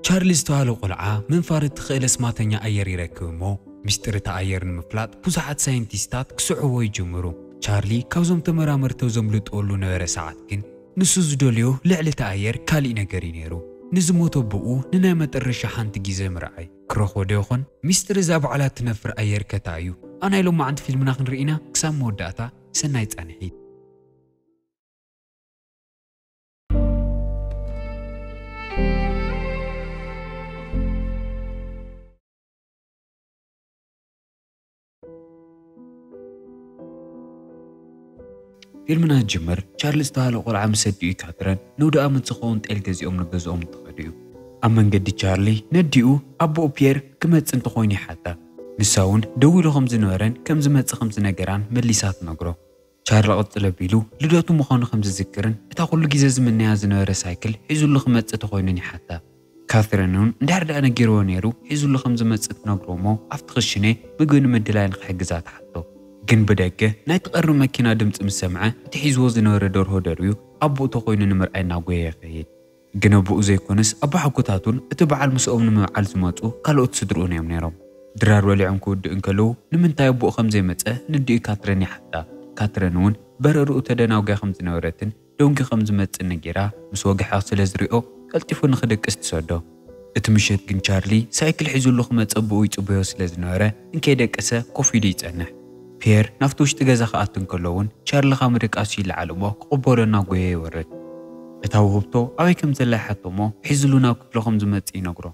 تشارلز تهالو قلعة من فارد تخيل اسماتنيا أير يركبمو مشتري تأير المفلات بوزعات ساينتيستات كسعوا يجمرو تشارلي كوزم تمرامر توزم لتقولو نوير ساعات كن نسو زدوليو لعلة تأير كالي نجاري نيرو نزموتو بقو ننامة الرشاحان تجيزي مرعي كروخو ديوخن مستر زابو على تنفر أير كتايو أنا يلو ما عند فيلم ناخن رئينا كسام موداتا سنايت أنحيد فيلمنا جمر تشارلز تهالو قلعة مسديو كاترن نودا من تخون تلجزيوم نجزوم تخديو أما نجدي تشارلي نديو أبو بيير كمت انتخويني حتى نساون دويلو خمز نورن كم زمت خمز نجران مليسات نجرو تشارل قتل بيلو لدوتو مخان خمز ذكرن تقول جزاز من ناز نور سايكل حيزو اللي خمت تخويني حتى كاثرينون دارد أنا جيرو نيرو حيزو اللي خمز مت نجرومو أفتخشني بقول مدلاين حجزات حتى جن بدأك نايتقرر مكينة دمت مسمعة تحيز وزن وردور هودريو أبو تقوين نمر أي ناقوية خيد جن أبو زيكونس أبو حكوتاتون اتبع المسؤول نمو عالزماتو قالوا تصدرون يوم نيرو درار ولي عنكود انكلو نمن تايبو خمزي متأه ندي كاتريني حتى كاترينون بررو تدناوغا خمز نورتن دونك خمز متأه نجيرا مسواقي حاصل ازريقو قلتفو نخدك استسودو اتمشيت جن تشارلي سايكل حيزو اللو خمت أبو يتبهو سلازنورة انكي داكسا كوفي دي تأنح بيير نفتوش تجازا خاطن كلون شارل خامرك أسي العالمو قبورنا قوي ورد اتاوهبتو أوي كم زلا حتمو حزلونا كفلهم زمت ينقرو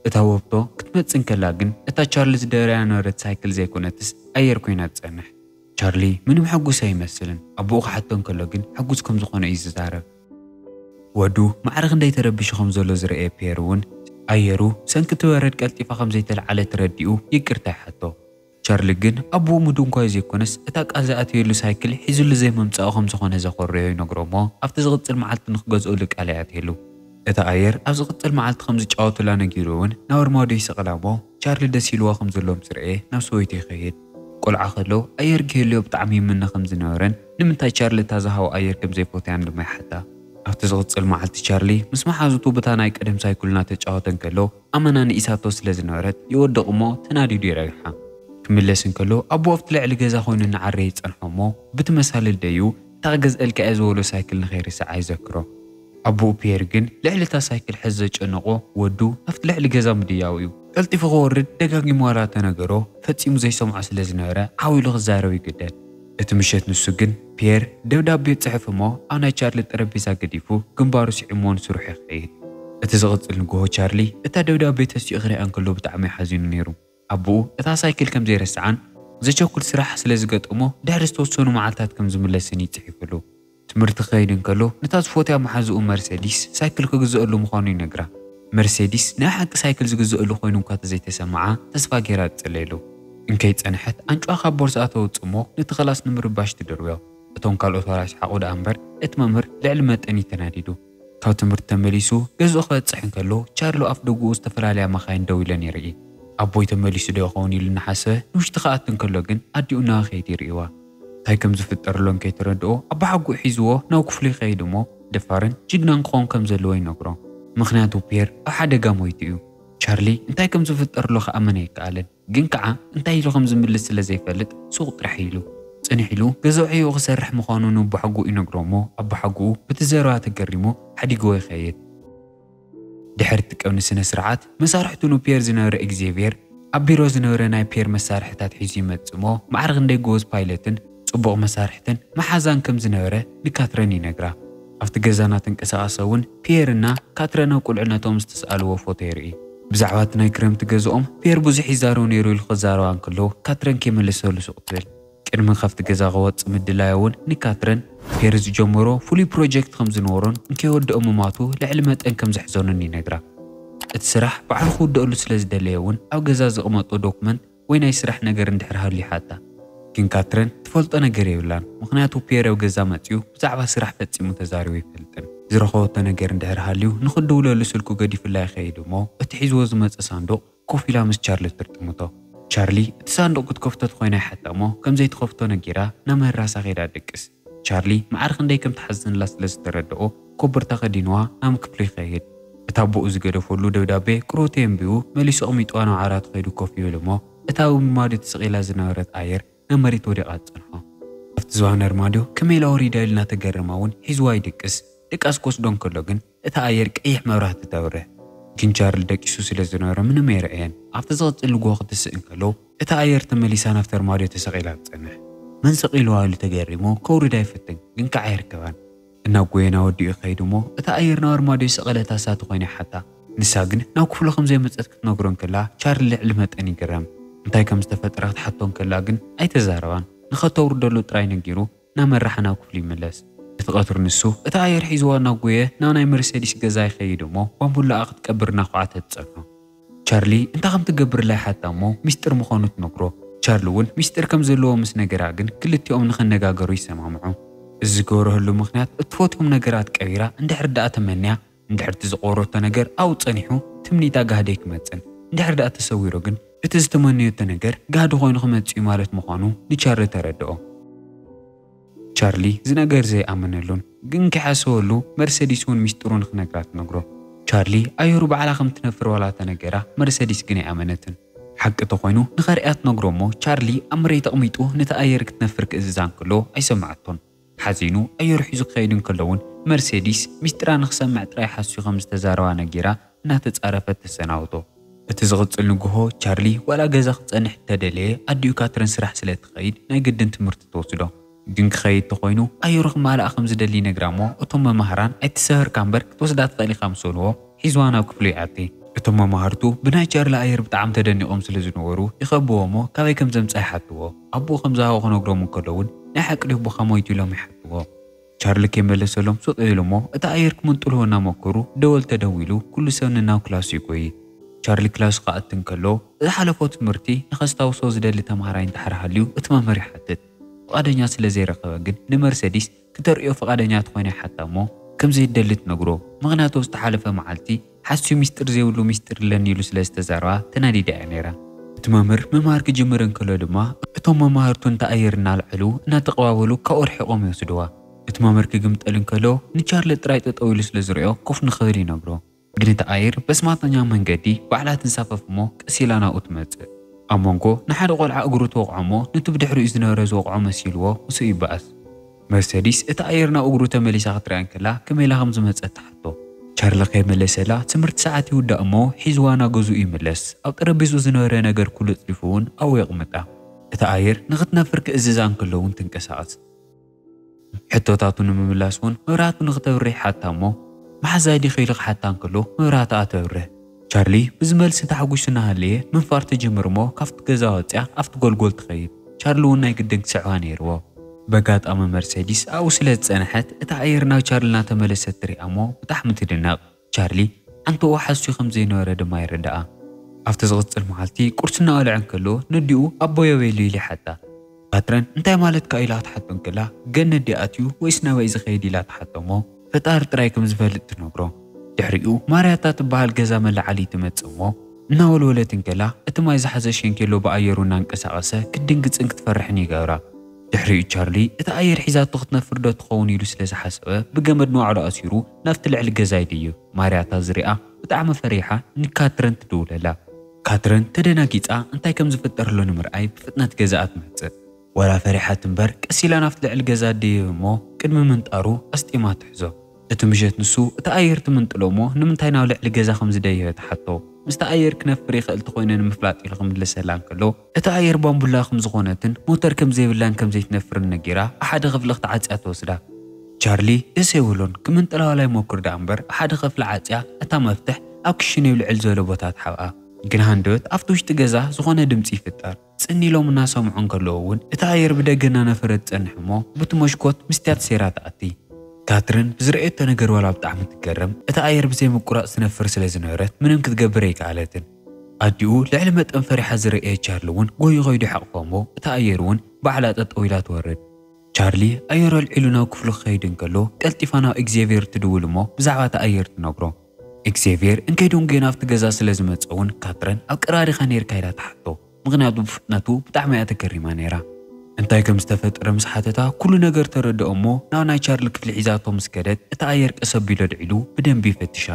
اتاوهبتو كتمت كلاجن اتا تشارلز داريان ورد سايكل زي كونتس أير كوينات تسنح تشارلي منو حقوس يمثلن أبوخ حتى كلاجن حقوس كم زخون يزدارب ودو معرغن داي تربيش خمزولو زرقي بيرون أيرو سنكتو ورد قلتي فخم زي تلعالي ترديو يكرتا حتو تشارلي جن أبو مدون كويس يكونس اتاك أزاقات يلو سايكل حيزو زي ممتاقو خمسو خونه زخوريو ينقرومو أفتزغط المعالت نخقزقولك عليات هلو اتا أير أفزغط المعالت خمزي جاوتو لانا جيروون ناور مودي سقلامو تشارلي دسيلوا خمزو اللوم سرقه نفسويتي خيد قول عاخلو أير جيليو بتعميم من خمزي نورن نمنتاي تشارلي تازاهو أير كم زي فوتيان لما حتى أفتزغط المعالت تشارلي مسمح عزوتو بتانايك قدم سايكلنا تجاوتن كلو أمانا نئساتو سلازنورت يودقمو تنادي دي ريحا كملسن كلو أبو أفتلع لجزا خوين نعريت أنحمو بتمثال الديو تغز الكأزولو سايكل نخير ساعة يذكره أبو بيرجن لعلتا سايكل حزج أنقو ودو أفتلع لجزا مدياويو قلت في غورد دقاقي موارات نقرو فتسيمو زي سمع سلازنورة عاويلو غزاروي قدد اتمشيت نسوجن بير دودابي تصحف مو أنا تشارلي تربيزا قديفو قنبارو سيعمون سروحي خيد اتزغط النقوه تشارلي اتا دودابي تسي اغري أنكلو بتعمي حزين نيرو أبو اتا سايكل كم زي رسعان زي كل سراح سلازقت أمو دارس توصونو معالتات كم زملسني تحيفلو تمرت خيدن كلو نتاز فوتيا محازو مرسيدس سايكل كجزء له مخاني نقرا مرسيدس ناحق سايكل زجزء له خوينو كات زي تسمعا تسفا جيرات تليلو انكيت انحت انجو اخا بورساتو تمو نتخلاص نمرباش تدرويو اتون كالو ثراش حقود امبر اتممر لعلمت اني تناديدو كاو تمرت تمليسو جزء خلت صحن كلو تشارلو افدقو استفراليا مخاين دويلن يرئي أبوي تمليسو ديو خوني لنحاسه نوش تخاطن كلوغن أديونا خيدي رئيوا هاي كم زفتر لون كي تردو أبا حقو حيزوه ناو كفلي خيدمو دفارن جدنا نقون كم زلوي نقرو مخناتو بير أحد قامو يتيو تشارلي انتاي كم زفتر لوخ أمنيك قالن جنكعا انتاي لو خمز ملس لزي فلت سوق رحيلو صنحيلو قزوعيو غسرح مخانونو أبا حقو ينقرومو أبا حقو بتزاروها تقريمو حدي قوي خيد دحرتك أو نسنا سرعات مسارحتونو بير زنور إكزيفير أبيرو زنور ناي بير مسارحتات حيزيمت سمو معرغ ندي جوز بايلتن صبوغ مسارحتن محازان كم زنورة لكاتريني نقرا أفت قزاناتن كساقاسون بيرنا كاترينا وقلعنا تومس تسألوا فوتيري بزعوات ناي كرم تقزوهم بير بوزي زارو نيرو الخزاروان كله كاترين كيمن لسولو سوقتل كن من خفت قزا غوات مدلايون نكاترين بيرز جمرو فولي بروجكت خمز نورون انكي ود أمماتو لعلمت انكم زحزونني نقرا اتسرح بعل خود دقلو سلاز دليون او قزاز قمطو دوكمنت وين يسرح نقر اندحرها لي حتى كن كاترين تفولت نقر يولان مخنياتو بير او قزا ماتيو بزعبا سرح فتسي متزاريو يفلتن زرخوت نقر اندحرها ليو نخدو لسلكو قدي في الله خيدو مو اتحيز وزمت صندوق كوفي لامس تشارلي ترتمتو تشارلي تصندوق كفتت خوينا حتى مو كم زي تخفتو نقيرا نمر راسا غير دكس تشارلي معرخ ندي كم تحزن لاس تردقو كبر تقدينوا نام كبلي خيد እታቦኡ ዝገደፈሉ ደብዳቤ ቅሮት የንቢኡ መሊሱ ቅሚጥዋ ናብ ዓራት ከይዱ ኮፍ ይብል እሞ እታ ብማድዮ ተሰቂላ ዝነበረት ኣየር ናብ መሬት ወዲቓ ትጸንሖ። ኣብቲ ዝባን ኣርማድዮ ከመይ ኢላ ወሪዳ ኢሉ እናተገረማ እውን ሒዝዋ ይድቅስ ድቃስ ክወስዶን ከሎ ግን እታ ኣየር ቀይሕ መብራህቲ ተብርህ። ግን ቻርሊ ደቂሱ ስለ ዝነበረ ምንም ኣይረአየን። ኣብቲ ዝቕፅል ልግቦ ክትስእን ከሎ እታ ኣየር ተመሊሳ ናብቲ ኣርማድዮ ተሰቂላ ትጸንሕ። መን ሰቂልዋ ኢሉ ተገሪሙ ከውርዳ ይፍትን ግን ከዓ ኣይርከባን። እናብ ጎየና ወዲኡ ይኸይድ እሞ እታ ኣየር ናብ ኣርማድዮ ሰቐለታ ሳቲ ኮይና ሓታ ንሳ ግን ናብ ክፍሉ ከምዘይመፀት ክትነግሮን ከላ ቻርሊ ልዕሊ መጠን ይገረም። እንታይ ከም ዝተፈጠረ ክትሓቶን ከላ ግን ኣይተዛረባን። ንኸተውርደሉ ጥራይ ነጊሩ ናብ መራሓ ናብ ክፍሉ ይምለስ። እቲ ቀትሪ ንሱ እታ ኣየር ሒዝዋ እናጎየ ናብ ናይ መርሴዲስ ገዛ ይኸይድ እሞ ባምቡላኣ ክትቀብር እናኳዓተ ትጸንሖ። ቻርሊ እንታይ ከም ትገብርላ ይሓታ እሞ ሚስጥር ምዃኑ ትነግሮ። ቻርሊ እውን ሚስጥር ከም ዘለዎ ምስ ነገራ ግን ክልቲኦም ንኽነጋገሩ ይሰማምዑ። እዚ ዝገበረሉ ምክንያት እትፈትዮም ነገራት ቀቢራ እንድሕር ዳኣ ተመንያ እንድሕር እቲ ዝቆረቶ ነገር ኣብኡ ጸኒሑ ትምኒታ ጋህደይ ክመፅን እንድሕር ዳኣ ተሰዊሮ ግን እቲ ዝተመነየቶ ነገር ጋህዲ ኮይኑ ክመፅኡ ማለት ምዃኑ ንቻርሊ ተረድኦ። ቻርሊ ዝነገር ዘይኣመነሉን ግን ክሓስበሉ መርሴዲስ እውን ሚስጥሩ ንኽነግራ ትነግሮ። ቻርሊ ኣየሩ ባዕላ ከም ትነፍር ዋላ ተነገራ መርሴዲስ ግን ኣይኣመነትን። ሓቂ ተኮይኑ ንኸሪኣ ትነግሮ እሞ ቻርሊ ኣብ መሬት ኣቕሚጡ ነቲ ኣየር ክትነፍር ክእዝዛን ከሎ ኣይሰማዓቶን። ሓዚኑ ኣየሩ ሒዙ ክኸይድ እንከሎ እውን መርሴዲስ ሚስጥራ ንኽሰምዕ ጥራይ ሓስዩ ከም ዝተዛረባ ነጊራ እናተጻረፈት ተሰናውቶ። እቲ ዝቕፅል ንግሆ ቻርሊ ዋላ ገዛ ክጸንሕ ተደለየ ኣዲኡ ካትረን ስራሕ ስለ ትኸይድ ናይ ግድን ትምህርቲ ትወስዶ። ግን ክኸይድ ተኮይኑ ኣየሩ ክማልኣ ከም ዝደሊ ነግራ እሞ እቶም መማህራን ኣይትሰህርካ እምበር ክትወስዳ ትኽእል ኢኻ ምስበልዎ ሒዝዋ ናብ ክፍሉ ይኣቲ። እቶም መማህርቱ ብናይ ቻርሊ ኣየር ብጣዕሚ ተደኒቖም ስለ ዝነበሩ ይኸብዎ እሞ ካበይ ከም ዘምጻ ይሓትዎ። ኣቦኡ ከም ዝሃቦ ክነግሮም እንከሎ እውን ናይ ሓቂ ልቦኻ ሞይቱ ኢሎም ይሓትዎ። ቻርሊ ከይመለሰሎም ሱቕ ኢሉ እሞ እታ ኣየር ክምንጥልዎ እናመከሩ ደወል ተደዊሉ ኩሉ ሰብ ንናብ ክላሱ ይጎይ። ቻርሊ ክላሱ ክኣቱ እንከሎ ዝሓለፎ ትምህርቲ ንኸስታውሶ ዝደሊ ተምሃራይ እንተሓር ሃልዩ እቲ መምህር ይሓትት። ፈቃደኛ ስለ ዘይረኸበ ግን ንመርሴዲስ ክተርእዮ ፈቃደኛ ትኮይና ሓታ እሞ ከም ዘይደሊ ትነግሮ። ምክንያቱ ዝተሓለፈ መዓልቲ ሓስዩ ሚስጥር ዘይብሉ ሚስጥር ለኒ ኢሉ ስለ ዝተዛረባ ተናዲዳ እያ ነይራ። እቲ መምህር ምምሃር ክጅምር እንከሎ ድማ እቶም መማህርቱ እንታ ኣየር እናልዕሉ እናተቐባበሉ ካብኡ ርሒቖም ይወስድዋ። እቲ መምህር ክግምጠል እንከሎ ንቻርሊ ጥራይ ጠጠው ኢሉ ስለ ዝሪኦ ኮፍ ንኽብል ይነግሮ። ግን እቲ ኣየር በስማተኛ መንገዲ ባዕላ ትንሳፈፍ እሞ ቀስ ኢላ ናብኡ ትመጽእ። ኣብ መንጎ ንሓደ ቆልዓ እግሩ ተወቕዖ እሞ ነቲ ብድሕሪኡ ዝነበረ ዝወቕዖ መሲልዎ እሱ ይበኣስ። መርሴዲስ እቲ ኣየር ናብ እግሩ ተመሊሳ ክትሪኣ እንከላ ከመይ ኢላ ከም ዝመጸት ትሓቶ። ቻርሊ ከይመለሰላ ትምህርቲ ሰዓት ይውዳእ እሞ ሒዝዋ ናብ ገዝኡ ይምለስ። ኣብ ጠረጴዝኡ ዝነበረ ነገር ኩሉ ጽሊፉ እውን ኣብኡ የቕምጣ። እቲ ኣየር ንኽትነፍር ክእዝዛ እንከሎ እውን ትንቀሳቐስ። ሕቶታቱ ንምምላስ እውን መብራህቱ ንኽተብርህ ሓታ እሞ ማሕዛይ ዲ ኸይሉ ክሓታ እንከሎ መብራህታ ተብርህ። ቻርሊ ብዝመልሲ ተሓጒሱ እናሃለየ ምንፋር ትጅምር እሞ ካብቲ ገዛ ወፂያ ኣብቲ ጎልጎል ትኸይድ። ቻርሊ እውን ናይ ግድን ክስዕባ ነይርዎ። በጋጣሚ መርሴዲስ ኣብኡ ስለ ዝጸንሐት እታ ኣየር ናብ ቻርሊ እናተመለሰት ትሪኣ እሞ ብጣዕሚ ትድነቕ። ቻርሊ ዓንትኡ ሓስዩ ከም ዘይነበረ ድማ ይርዳኣ። ኣብቲ ዝቕፅል መዓልቲ ቁርሲ እናበልዐ እንከሎ ነዲኡ ኣቦዮ በይሉ ኢሉ ይሓታ። ካትረን እንታይ ማለት ካ ኢላ ትሓቶ እንከላ ገነት ዲ ኣትዩ ወይስ ናበይ ዝኸይድ ኢላ ትሓቶ እሞ ፈጣሪ ጥራይ ከም ዝፈልጥ ትነግሮ። ድሕሪኡ ማርያታ ትበሃል ገዛ መላዓሊ ትመጽእ እሞ እናወልወለት እንከላ እቲ ማይ ዝሓዘ ሸንኬሎ ብኣየሩ እናንቀሳቐሰ ክድንግፅን ክትፈርሕን ይገብራ። ድሕሪኡ ቻርሊ እቲ ኣየር ሒዛቶ ክትነፍር ዶ ትኸውን ኢሉ ስለ ዝሓሰበ ብገመድ ንዋዕሉ ኣሲሩ ናብቲ ልዕሊ ገዛ ይድዩ። ማርያታ ዝሪኣ ብጣዕሚ ፈሪሓ ንካትረን ትድውለላ። ካትረን ተደናጊፃ እንታይ ከም ዝፍጠርሎ ንምርኣይ ብፍጥነት ገዛኣ ትመጽእ። ወላ ፈሪሓት እምበር ቀስ ኢላ ናብቲ ልዕሊ ገዛ ድይብ እሞ ቅድሚ ምንጣሩ ኣስጢማ ትሕዞ። እቲ ምሸት ንሱ እቲ ኣየር ትምንጥሎ እሞ ንምንታይ ናብ ልዕሊ ገዛ ከም ዝደየበ ትሓቶ። ምስቲ ኣየር ክነፍር ይኽእል ተኮይነ ንምፍላጥ ኢሉ ክምለሰላ እንከሎ እቲ ኣየር ባምቡላ ከም ዝኾነትን ሞተር ከም ዘይብላን ከም ዘይትነፍርን ነጊራ ሓደ ክፍሊ ክትዓፅያ ትወስዳ። ቻርሊ ደስ የብሎን ክምንጥላዋላይ ሞክር ዳ እምበር ሓደ ክፍሊ ዓፅያ እታ መፍትሕ ኣብ ክሽነ ይብልዕል ዝበለ ቦታ ትሓብኣ። ግን ሃንደበት ኣብቲ ውሽጢ ገዛ ዝኾነ ድምፂ ይፍጠር። ጽኒ ኢሎም እናሰምዑ እንከለዉ እውን እቲ ኣየር ብደገ እናነፈረት ትጸንሕ እሞ በቲ መሽኮት ምስትያት ሴራ ተኣቲ። ካትረን ብዝርአየቶ ነገር ዋላ ብጣዕሚ ትገረም። እቲ ኣየር ብዘይምቁራፅ ትነፍር ስለ ዝነበረት ምንም ክትገብር ኣይከኣለትን። ኣዲኡ ልዕሊ መጠን ፈሪሓ ዝርአየ ቻርሊ እውን ጎዩ ኸይዱ ይሓቕፎ እሞ እቲ ኣየር እውን ባዕላ ጠጠው ኢላ ትወርድ። ቻርሊ ኣየር ኣልዒሉ ናብ ክፍሉ ክኸይድ እንከሎ ቀልጢፋ ናብ ኤግዜቪየር ትድውል እሞ ብዛዕባ እቲ ኣየር ትነግሮ። ኤግዜቪየር እንከይዶም ገና ኣብቲ ገዛ ስለ ዝመፀ እውን ካትረን ኣብ ቀራሪኻ ነርካ ኢላ ትሓቶ። ምክንያቱ ብፍጥነቱ ብጣዕሚ እያ ተገሪማ ነይራ። እንታይ ከም ዝተፈጠረ ምስ ሓተታ ኩሉ ነገር ተረድኦ እሞ ናብ ናይ ቻርሊ ክፍሊ ሒዛቶ ምስ ከደት እቲ ኣየር ቀስ ኣቢሉ ኣልዒሉ ብደንቢ ይፈትሻ።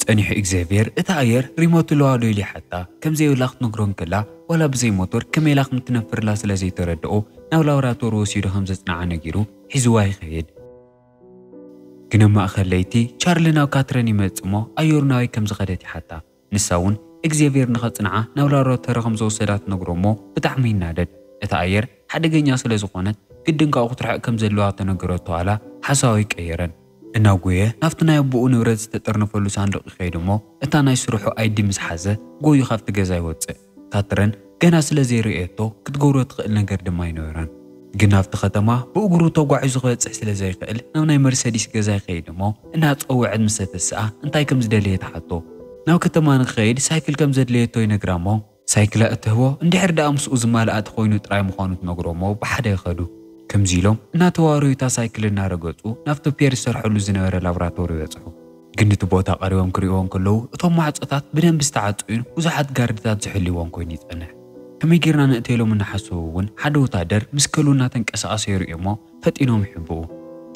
ጸኒሕ እግዚኣብሔር እታ ኣየር ሪሞት ለዋዶ ኢሉ ሓታ ከም ዘይብላ ክትነግሮን ከላ ወላ ብዘይ ሞተር ከመይ ኢላ ከምትነፍርላ ስለ ዘይተረድኦ ናብ ላቦራቶሪ ወሲዱ ከም ዘጽንዓ ነጊሩ ሒዝዋ ይኸይድ ግን ኣብ ማእኸል ለይቲ ቻርሊ ናብ ካትረን ይመጽእ እሞ ኣየሩ ናበይ ከም ዝኸደት ይሓታ ንሳ እውን እግዚኣብሔር ንኸጽንዓ ናብ ላቦራቶሪ ከም ዘወሰዳት ነግሮ እሞ ብጣዕሚ ይናደድ እታ ኣየር ሓደገኛ ስለ ዝኾነት ግድን ካብኡ ክትርሕቕ ከም ዘለዋ ተነገረቶ ዋላ ሓሳቡ ይቀየረን እናጎየ ናብቲ ናይ ኣቦኡ ንብረት ዝተጠርነፈሉ ሳንዱቕ ይኸይድ እሞ እታ ናይ ስርሑ ኣይዲ ምስ ሓዘ ጎዩ ካብቲ ገዛ ይወፅእ ካትረን ገና ስለ ዘይርአየቶ ክትገብሮ ትኽእል ነገር ድማ ይነበረን ግን ናብቲ ከተማ ብእግሩ ተጓዒዙ ክበፅሕ ስለ ዘይኽእል ናብ ናይ መርሰዲስ ገዛ ይኸይድ እሞ እናፀውዐት ምስ ተተስኣ እንታይ ከም ዝደለየ ተሓቶ ናብ ከተማ ንክኸይድ ሳይክል ከም ዘድለየቶ ይነግራ እሞ ሳይክላ እትህቦ እንድሕር ደኣ ምስኡ ዝማልኣት ኮይኑ ጥራይ ምዃኑ ትነግሮ እሞ ብሓደ ይኸዱ ከምዚ ኢሎም እናተዋረዩ እታ ሳይክል እናረገፁ ናብቲ ፒየር ዝሰርሐሉ ዝነበረ ላቦራቶሪ ይበፅሑ ግን እቲ ቦታ ቀሪቦም ክሪእዎም ከለዉ እቶም ማዕፆታት ብደንቢ ዝተዓፅዩን ብዙሓት ጋርድታት ዝሕልዎም ኮይኑ ይጸንሕ ከመይ ጌርና ንእተኢሎም እናሓሰቡ እውን ሓደ ወታደር ምስ ከሉ እናተንቀሳቐሰ ይሪኡ እሞ ፈጢኖም ይሕብኡ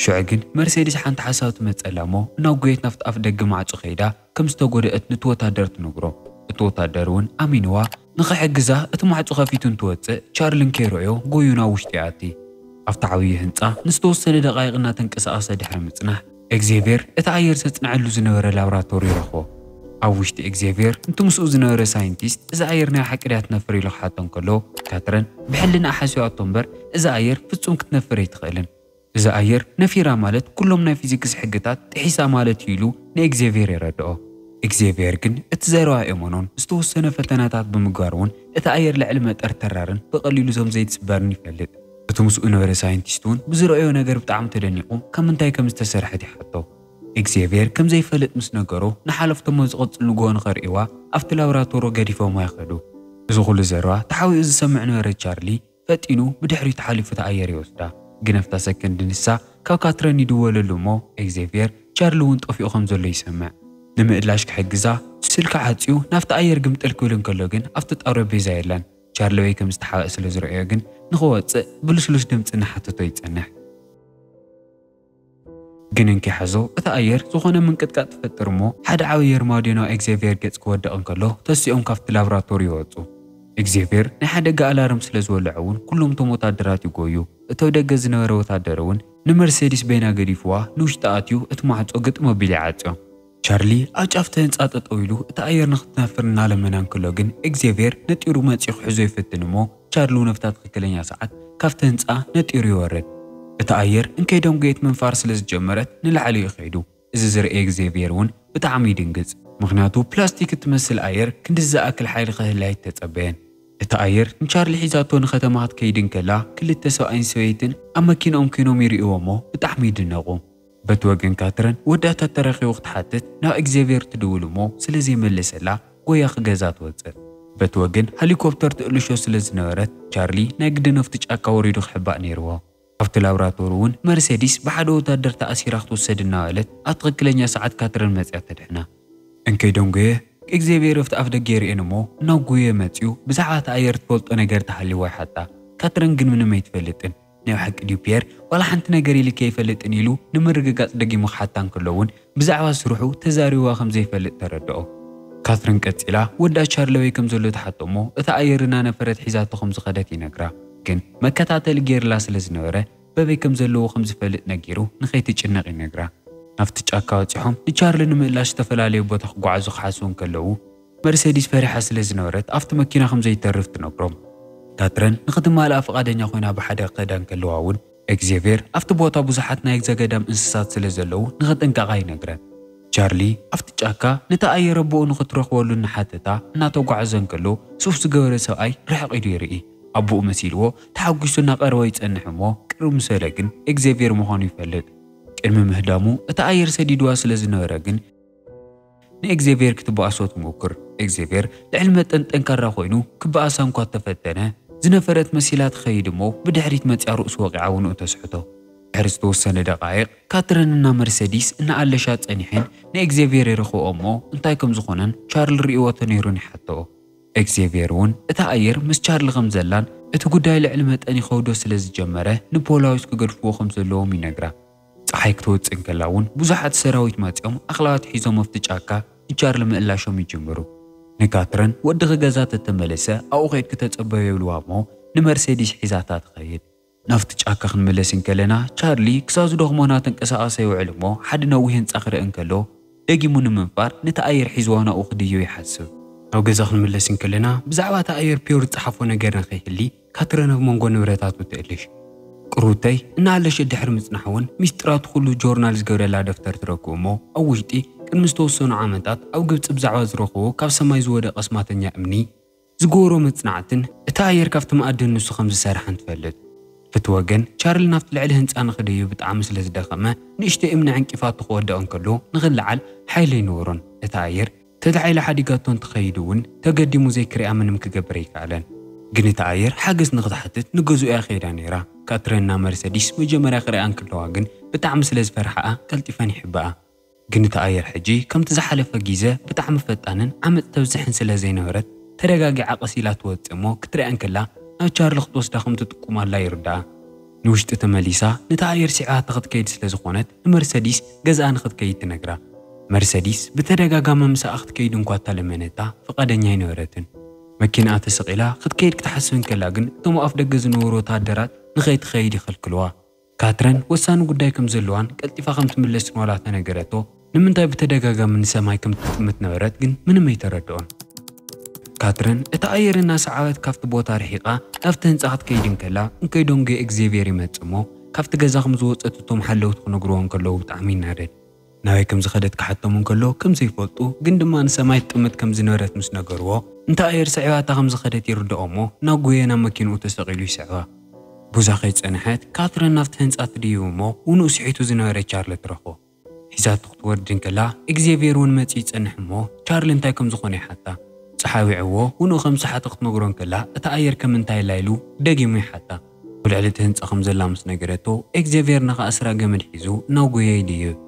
ሽዑ ግን መርሴዲስ ሓንቲ ሓሳብ ትመፀላ እሞ እናጎየት ናብቲ ኣፍ ደገ ማዕፆ ከይዳ ከም ዝተጎደአት ነቲ ወታደር ትነግሮ እቲ ወታደር እውን ኣሚንዋ ንኽሕግዛ እቲ ማዕፆ ከፊቱ እንትወፅእ ቻርልን ከይረአዮ ጎዩ ናብ ውሽጢ ይኣቲ ኣብቲ ዓብዪ ህንፃ ንዝተወሰነ ደቓይቕ እናተንቀሳቐሰ ድሕሪ ምጽናሕ እግዚኣብሔር እቲ ኣየር ዘጽንዐሉ ዝነበረ ላቦራቶሪ ይረኽቦ ኣብ ውሽጢ እግዚኣብሔር እቲ ምስኡ ዝነበረ ሳይንቲስት እዚ ኣየር ናይ ሓቂ ድያ ትነፍር ኢሉ ክሓቶም ከሎ ካትረን ብሕልና ሓሲባቶ እምበር እዚ ኣየር ፍጹም ክትነፍር ኣይትኽእልን እዚ ኣየር ነፊራ ማለት ኩሎም ናይ ፊዚክስ ሕግታት ጥሒሳ ማለት ኢሉ ንእግዚኣብሔር የረድኦ እግዚኣብሔር ግን እቲ ዘረባ እሞኖን ዝተወሰነ ፈተናታት ብምግባር እውን እቲ ኣየር ልዕሊ መጠር ተራርን ብቐሊሉ ዞም ዘይትስበርን ይፈልጥ እቲ ምስኡ ነበረ ሳይንቲስት እውን ብዝረአዮ ነገር ብጣዕሚ ተደኒቑ ካብ ምንታይ ከም ዝተሰርሐት ይሓቶ እግዚኣብሔር ከም ዘይፈልጥ ምስ ነገሮ ንሓለፍቶሞ ዝቐፅል ንግሆ ንኸርእዋ ኣብቲ ላቦራቶሪ ገዲፎሞ ይኸዱ እዚ ኩሉ ዘረባ ተሓዊኡ ዝሰምዕ ነበረ ቻርሊ ፈጢኑ ብድሕሪቱ ሓሊፉ እቲ ኣየር ይወስዳ ግን ኣፍታ ሰከንድ ንሳ ካብ ካትረን ይድወለሉ እሞ እግዚኣብሔር ቻርሊ እውን ጠፊኡ ከም ዘሎ ይሰምዕ ንምእላሽ ክሕግዛ ስልካ ዓፅዩ ናብቲ ኣየር ግምጥል ክብል እንከሎ ግን ኣብቲ ጠረጴዛ የለን ቻርሊ ወይ ከም ዝተሓበአ ስለ ዝረአዮ ግን ንኽወፅእ ብልስሉስ ድምፂ እናሓተቶ ይጸንሕ ግን እንከይሓዞ እቲ ኣየር ዝኾነ ምንቅጥቃጥ ትፈጥር እሞ ሓደ ዓብዪ ኣርማድዮ ናብ እግዚኣብሔር ገጽ ክወድቕ እንከሎ ተሲኦም ካብቲ ላቦራቶሪ ይወፁ እግዚኣብሔር ናይ ሓደጋ ኣላርም ስለ ዝበልዐ እውን ኩሎም እቶም ወታደራት ይጎዩ እቶ ደገ ዝነበረ ወታደር እውን ንመርሴዲስ በይና ገዲፍዋ ንውሽጢ ኣትዩ እቲ ማዕፆ ግጥሞ ኣቢሉ ይዓፅዮ ቻርሊ ኣብ ጫፍ እቲ ህንፃ ጠጠው ኢሉ እቲ ኣየር ንኽትነፍር እናለመና እንከሎ ግን እግዚኣብሔር ነጢሩ መፂኡ ክሕዞ ይፍትን እሞ ቻርሊ እውን ኣብታ ትኽክለኛ ሰዓት ካብቲ ህንፃ ነጢሩ ይወርድ እቲ ኣየር እንከይዶም ጎየት ምንፋር ስለ ዝጀመረት ንላዕሊ ይኸይዱ እዚ ዝርአ እግዚኣብሔር እውን ብጣዕሚ ይድንግፅ ምክንያቱ ፕላስቲክ እትመስል ኣየር ክንዲ ዝኣክል ሓይሊ ክህላ ኣይተጸበየን እቲ ኣየር ንቻርሊ ሒዛቶ ንከተማ ክትከይድ እንከላ ክልተ ሰብኣይን ሰበይትን ኣብ መኪንኦም ኮይኖም ይርእዎ እሞ ብጣዕሚ ይድነቑ በቲ ወገን ካትረን ወዳእታት ተረኺቡ ክትሓትት ናብ እግዚኣብሔር ትድውል እሞ ስለዘይመለሰላ ጎያ ክገዛ ትወፅእ በቲ ወገን ሄሊኮፕተር ትእልሾ ስለ ዝነበረት ቻርሊ ናይ ግድን ኣብቲ ጫካ ወሪዱ ክሕባእ ነይርዎ ኣብቲ ላቦራቶሪ እውን መርሴዲስ ብሓደ ወታደር ተኣሲራ ክትወሰድ እናበለት ኣብ ትኽክለኛ ሰዓት ካትረን መፅያ ተድሕና እንከይዶም ጎየ እግዚኣብሔር ኣብቲ ኣፍ ደገ የርእየን እሞ ናብ ጎየ መፅዩ ብዛዕባ እቲ ኣየር ትፈልጦ ነገር ተሃሊዋ ይሓታ ካትረን ግን ምንም ኣይትፈልጥን ናይ ሓቂ ድዩ ፒየር ዋላ ሓንቲ ነገር ኢሉ ከይፈልጥን ኢሉ ንምርግጋፅ ደጊሙ ክሓታ እንከሎ እውን ብዛዕባ ስርሑ ተዛሪባ ከም ዘይፈልጥ ተረድኦ ካትረን ቀፂላ ወዳ ቻርሊ ወይ ከም ዘሎ ተሓቶ እሞ እታ ኣየር እናነፈረት ሒዛቶ ከም ዝኸደት ይነግራ ግን መከታተሊ ጌርላ ስለ ዝነበረ በበይ ከም ዘለዎ ከም ዝፈልጥ ነጊሩ ንኸይትጭነቕ ይነግራ ናብቲ ጫካ በፂሖም ንቻርሊ ንምእላሽ ዝተፈላለዩ ቦታ ክጓዓዙ ክሓስቡ እንከለዉ መርሴዲስ ፈሪሓ ስለ ዝነበረት ኣብቲ መኪና ከም ዘይተርፍ ትነግሮም ካትረን ንኽትማልኣ ፈቓደኛ ኮይና ብሓደ ክኸዳ እንከለዋ እውን እግዚኣብሔር ኣብቲ ቦታ ብዙሓት ናይ ዘገዳም እንስሳት ስለ ዘለዉ ንኽጥንቀቓ ይነግረን ቻርሊ ኣብቲ ጫካ ነቲ ኣየር ኣቦኡ ንኽትረኽበሉ እናሓተታ እናተጓዓዘ እንከሎ ሱፍ ዝገበረ ሰብኣይ ርሕቕ ኢሉ ይርኢ ኣቦኡ መሲልዎ ተሓጒሱ እናቐረበ ይጸንሕ እሞ ቅርብ ምስ በለ ግን እግዚኣብሔር ምዃኑ ይፈልጥ ቅድሚ ምህዳሙ እቲ ኣየር ሰዲድዋ ስለ ዝነበረ ግን ንእግዚኣብሔር ክትበኣሶ ትሞክር እግዚኣብሔር ልዕሊ መጠን ጠንካራ ኮይኑ ክበኣሳ እንኳ ተፈተነ ዝነፈረት መሲላ ትኸይድ እሞ ብድሕሪት መፅያ ርእሱ ወቂዓ ውንኡ ተስሕቶ ድሕሪ ዝተወሰነ ደቓይቕ ካትረንና መርሴዲስ እናኣለሻ ጸኒሐን ንእግዚኣብሔር ይረኽብኦ እሞ እንታይ ከም ዝኾነን ቻርሊ ርእይዎቶ ነይሩን ይሓትኦ እግዚኣብሔር እውን እታ ኣየር ምስ ቻርሊ ከም ዘላን እቲ ጉዳይ ልዕሊ መጠን ይኸውዶ ስለ ዝጀመረ ንፖላዊስ ክገድፍዎ ከም ዘለዎም ይነግራ ፀሓይ ክትወፅእ እንከላ እውን ብዙሓት ሰራዊት መፂኦም ኣኽላባት ሒዞም ኣብቲ ጫካ ንቻርሊ ምእላሾም ይጅምሩ ንካትረን ወዲ ገዛት ተመለሰ ኣብኡ ኸይድ ከተጸበዩ ይብልዋ እሞ ንመርሴዲስ ሒዛታ ትኸይድ ናፍቲ ጫካ ክንምለስ እንከለና ቻርሊ ክሳዙ ደኽሞና ተንቀሳቐሰ ይውዕል እሞ ሓደ ነዊሕ ህንጻ ክርኢ እንከሎ ደጊሙ ንምንባር ነቲ ኣየር ሒዝዋ ናብኡ ክድዮ ይሓስብ ኣብ ገዛ ክንምለስ እንከለና ብዛዕባ እቲ ኣየር ፒዮር ዝፀሓፎ ነገር ንኸይህሊ ካትረን ኣብ መንጎ ንብረታቱ ትእልሽ ቅሩተይ እናለሽ ድሕሪ ምጽናሕ እውን ሚስጥራቱ ኩሉ ጆርናል ዝገብረላ ደፍተር ትረክቡ እሞ ኣብ ውሽጢ ቅድሚ ዝተወሰኑ ዓመታት ኣብ ግብፂ ብዛዕባ ዝረኽቦ ካብ ሰማይ ዝወደቐ ኣስማተኛ እምኒ ዝገበሮ መጽናዕትን እቲ ኣየር ካብቲ ማዕድን ንሱ ከም ዝሰርሐን ትፈልጥ በቲ ወገን ቻርሊ ናብቲ ልዕሊ ህንፃ ንኽድዩ ብጣዕሚ ስለ ዝደኸመ ንእሽተይ እምኒ ዕንቂፋቱ ክወድቕ እንከሎ ንኽልዓል ሓይሊ ይነበሮን እቲ ኣየር ተላዒላ ሓዲጋቶ እንትኸይድ እውን ተገዲሙ ዘይክሪኣ ምንም ክገብር ኣይከኣለን ግን እቲ ኣየር ሓገዝ ንኽትሓትት ንገዝኡ እያ ኸይዳ ነይራ ካትረንና መርሴዲስ መጀመርያ ክሪኣ እንከለዋ ግን ብጣዕሚ ስለ ዝፈርሓኣ ቀልጢፈን ይሕብኣ ግን እቲ ኣየር ሕጂ ከምቲ ዝሓለፈ ግዜ ብጣዕሚ ፈጣንን ዓመፅ ተብዝሕን ስለ ዘይነበረት ተረጋጊዓ ቀሲላ ትወፅእ እሞ ክትሪኣ እንከላ ናብ ቻርሊ ክትወስዳ ከም ትጥቁማላ ይርዳኣ ንውሽጢ ተመሊሳ ነቲ ኣየር ሲዕባታ ክትከይድ ስለ ዝኾነት ንመርሴዲስ ገዝኣ ንኽትከይድ ትነግራ መርሴዲስ ብተደጋጋሚ ምሳኣ ክትከይድ እንኳ እተለመነታ ፈቃደኛ ኣይነበረትን መኪናኣ ተሰቂላ ክትከይድ ክትሓስብ እንከላ ግን እቶም ኣፍ ደገ ዝነበሩ ወታደራት ንኸይትኸይድ ይኸልክልዋ ካትረን ወሳኒ ጉዳይ ከም ዘለዋን ቀልጢፋ ከም ትምለስን ዋላ ተነገረቶ ንምንታይ ብተደጋጋሚ ንሰማይ ከም ትጥምት ነበረት ግን ምንም ኣይተረድኦን ካትረን እቲ ኣየር እናሰዓበት ካብቲ ቦታ ርሒቓ ናብቲ ህንፃ ክትከይድ እንከላ እንከይዶም ጌ እግዚኣብሔር ይመጽእ እሞ ካብቲ ገዛ ከም ዝወፀት እቶም ሓለውት ክነግርዎ እንከለዉ ብጣዕሚ ይናደድ ናበይ ከም ዝኸደት ክሓቶም እንከሎ ከም ዘይፈልጡ ግን ድማ ንሰማይ ትጥምት ከም ዝነበረት ምስ ነገርዎ እንታ ኣየር ሰዒባታ ከም ዝኸደት ይርድኦ እሞ ናብ ጎየና መኪንኡ ተሰቒሉ ይስዕባ ብዙሕ ከይጸንሐት ካትረን ናብቲ ህንፃ ትድይቡ እሞ ውንኡ ስሒቱ ዝነበረ ቻርሊ ትረኽቦ ሒዛቱ ክትወርድ እንከላ እግዚኣብሔር እውን መፂ ይጸንሕ እሞ ቻርሊ እንታይ ከም ዝኾነ ይሓታ ፀሓዊዕዎ ውንኡ ከም ሰሓቲ ክትነግሮ እንከላ እቲ ኣየር ከም እንታይ ላይሉ ደጊሙ ይሓታ ብልዕሊ እቲ ህንፃ ከም ዘላ ምስ ነገረቶ እግዚኣብሔር ንኸኣስራ ገመድ ሒዙ ናብ ጎያ ይድይብ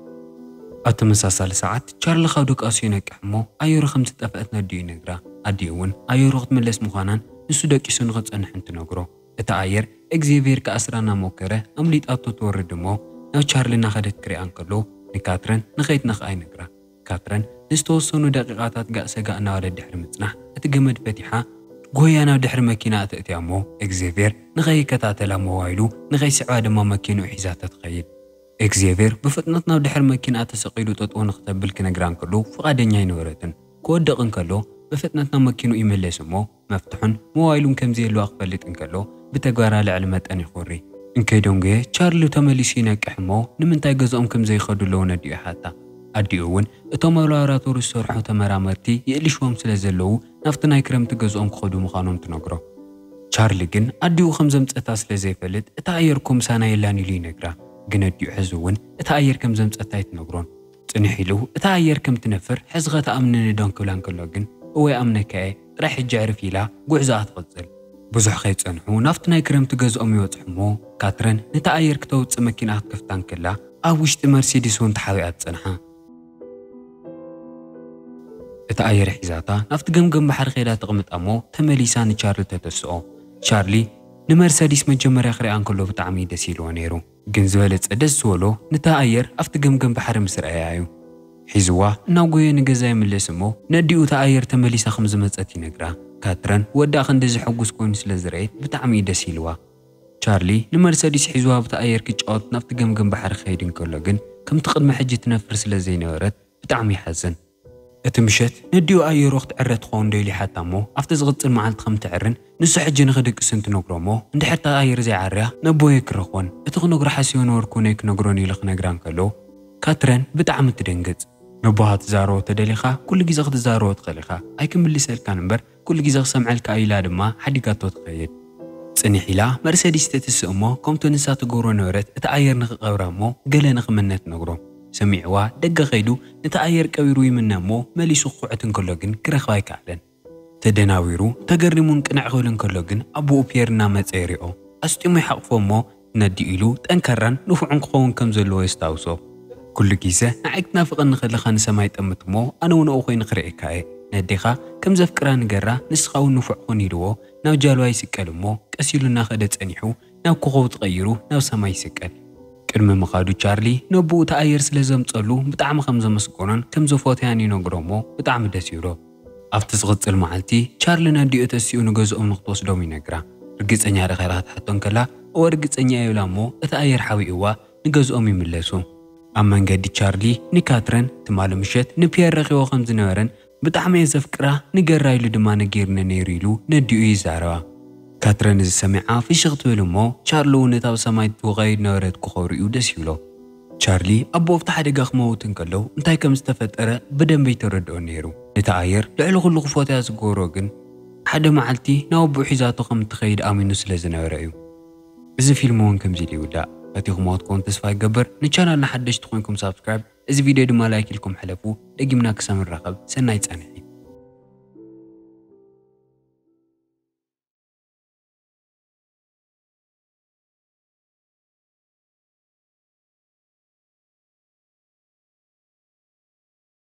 ኣብ ተመሳሳሊ ሰዓት ቻርሊ ካብ ደቃሱ ይነቅሕ እሞ ኣየሩ ከም ዝጠፍአት ነዲኡ ይነግራ ኣዲኡ እውን ኣየሩ ክትምለስ ምዃናን ንሱ ደቂሱ ንኽጸንሕ ትነግሮ እቲ ኣየር እግዚኣብሔር ከኣስራ እናሞከረ ኣምሊጣቶ ትወርድ እሞ ናብ ቻርሊ እናኸደት ክሪኣ እንከሎ ንካትረን ንኸይትነኽኣ ይነግራ ካትረን ንዝተወሰኑ ደቂቓታት ጋእሰጋእ እናበለት ድሕሪ ምጽናሕ እቲ ገመድ ፈቲሓ ጎያ ናብ ድሕሪ መኪና እትእትያ እሞ እግዚኣብሔር ንኸይከታተላ ሞባይሉ ንኸይስዕባ ድማ መኪንኡ ሒዛታ ትኸይድ እግዚኣብሔር ብፍጥነት ናብ ድሕሪ መኪና ተሰቒሉ ጠጥኦ ንኽተብል ክነግራ እንከሎ ፈቓደኛ ኣይነበረትን ክወድቕ እንከሎ ብፍጥነት ናብ መኪንኡ ይመለስ እሞ መፍትሑን ሞባይሉን ከምዘየለዋ ክፈልጥ እንከሎ ብተግባራ ልዕሊ መጠን ይኹሪ እንከይዶም ገ ቻርሊ ተመሊሱ ይነቅሕ እሞ ንምንታይ ገዝኦም ከም ዘይኸዱ ኣለዎ ነዲኡ ይሓታ ኣዲኡ እውን እቶም ኣብ ላቦራቶሪ ዝሰርሑ ተመራመርቲ የእልሽዎም ስለ ዘለዉ ናብቲ ናይ ክረምቲ ገዝኦም ክኸዱ ምዃኖም ትነግሮ ቻርሊ ግን ኣዲኡ ከም ዘምፀታ ስለ ዘይፈልጥ እቲ ኣየር ኮምሳና የላን ኢሉ ይነግራ ግን ኣዲኡ ሕዚ እውን እቲ ኣየር ከም ዘምፀታ ይትነግሮን ጽኒሕ ኢሉ እቲ ኣየር ከም ትነፍር ሕዚ ኸተኣምንን ዶን ክብላ እንከሎ ግን እወይ ኣምነከየ ጥራይ ሕጂ ዕርፍ ኢላ ጉዕዛኣ ትቕፅል ብዙሕ ከይጸንሑ ናብቲ ናይ ክረምቲ ገዝኦም ይወፅሑ እሞ ካትረን ነቲ ኣየር ክተውፅእ መኪና ክትከፍታ እንከላ ኣብ ውሽጢ መርሴዲስ እውን ተሓቢኣ ትጸንሓ እቲ ኣየር ሒዛታ ናብቲ ገምገም ባሕሪ ኸይዳ ተቕምጣ እሞ ተመሊሳ ንቻርሊ ተተስኦ ቻርሊ ንመርሴዲስ መጀመርያ ክሪኣ እንከሎ ብጣዕሚ ደስ ኢልዎ ነይሩ ግን ዝበለጸ ደስ ዝበሎ ነቲ ኣየር ኣብቲ ገምገም ባሕሪ ምስ ረኣያ እዩ ሒዝዋ እናብ ጎየ ንገዛ ይምለስ እሞ ነዲኡ እቲ ኣየር ተመሊሳ ከም ዝመፀት ይነግራ ካትረን ወዳ ክንደዚ ሕጉስ ኮይኑ ስለ ዝረአየት ብጣዕሚ ደስ ኢልዋ ቻርሊ ንመርሴዲስ ሒዝዋ ብቲ ኣየር ክጫወት ናብቲ ገምገም ባሕሪ ኸይድ እንከሎ ግን ከምቲ ቅድሚ ሕጂ ትነፍር ስለ ዘይነበረት ብጣዕሚ ይሓዝን እቲ ምሸት ነዲኡ ኣየሩ ክትዕረ ትኸውን ዶ ኢሉ ይሓታ እሞ ኣብቲ ዝቕፅል መዓልቲ ከም ትዕርን ንሱ ሕጂ ንኽድቅስን ትነግሮ እሞ እንድሕር እታ ኣየር ዘይዓርያ ነቦየ ክረኽቦን እቲ ክነግሮ ሓሲቦ ነበርኩ ነይ ክነግሮን ኢሉ ክነግራ እንከሎ ካትረን ብጣዕሚ ትደንግጽ ነቦሃ ትዛረቦ ተደሊኻ ኩሉ ግዜ ክትዛረቦ ትኽእል ኢኻ ኣይክምልሰልካን እምበር ኩሉ ግዜ ክሰምዐልካ ኢላ ድማ ሓዲጋቶ ትኸይድ ጽኒሕ ኢላ መርሴዲስ ተትስእ እሞ ከምቲ ንሳ ትገብሮ ነበረት እቲ ኣየር ንኽቐብራ እሞ ገለ ንኽምነት ነግሮ ሰሚዕዋ ደገ ኸይዱ ነቲ ኣየር ቀቢሩ ይምነ እሞ መሊሱ ክኩዕት እንከሎ ግን ክረኽባ ኣይከኣለን ተደናዊሩ ተገሪሙን ቅንዕ ክብል እንከሎ ግን ኣቦኡ ፒየር እናመፀ ይሪኦ ኣስጢሙ ይሓቕፎ እሞ ነዲኡ ኢሉ ጠንካራን ንፉዕን ክኸውን ከም ዘለዎ የስታውሶ ኩሉ ግዜ ንዓይ ክትናፍቐኒ ከለኻ ንሰማይ ጠምት እሞ ኣነ እውን ኣብኡ ኮይኑ ክርኢካ እየ ነዴኻ ከም ዘፍቅራ ንገራ ንስኻ እውን ንፉዕ ኮን ኢልዎ ናብ ጃልባ ይስቀል እሞ ቀሲሉ እናኸደ ጸኒሑ ናብ ኮኸብ ተቐይሩ ናብ ሰማይ ይስቀል ቅድሚ ምኻዱ ቻርሊ ነብኡ ተኣየር ስለ ዘምፀሉ ብጣዕሚ ከም ዘመስገኖን ከም ዘፈትያን ይነግሮሞ ብጣዕሚ ደስ ይብሎ ኣብቲ ዝቕፅል መዓልቲ ቻርሊ ነዲኡ ተሲኡ ንገዝኦም ንክትወስዶም ይነግራ ርግፀኛ ደኸራ ክትሕቶን ከላ እወ ርግፀኛ ይብላ እሞ እቲ ኣየር ሓዊኡዋ ንገዝኦም ይምለሱ ኣብ መንገዲ ቻርሊ ንካትረን ትማሊ ምሸት ንፒየር ረኺቦ ከም ዝነበረን ብጣዕሚ ዘፍቅራ ንገራይሉ ድማ ነጊርነ ነይሩ ኢሉ ነዲኡ ይዛረባ ካትረን ዝሰሚዓ ፍሽኽ ትብል እሞ ቻርሊ እውን እታብ ሰማይ ትወቐይድ ነበረት ክኸብሪኡ ደስ ይብሎ ቻርሊ ኣቦ ኣብቲ ሓደጋ ክመውት እንከለው እንታይ ከም ዝተፈጠረ ብደንብ ይተረድኦ ነይሩ እቲ ኣየር ልዕሊ ኩሉ ክፎትያ ዝገበሮ ግን ሓደ መዓልቲ ናብ ኣቦ ሒዛቶ ከም እትኸይድ ኣሚኑ ስለ ዝነበረ እዩ እዚ ፊልም እውን ከምዚ ኢሉ ይውዳእ ፈቲኹምዎ ክትኮኑ ተስፋ ይገብር ንቻናልና ሓደሽቲ ኮይንኩም ሳብስክራይብ እዚ ቪድዮ ድማ ላይክ ኢልኩም ሕለፉ ደጊምና ክሳብ ንራኸብ ሰናይ ፀንሕ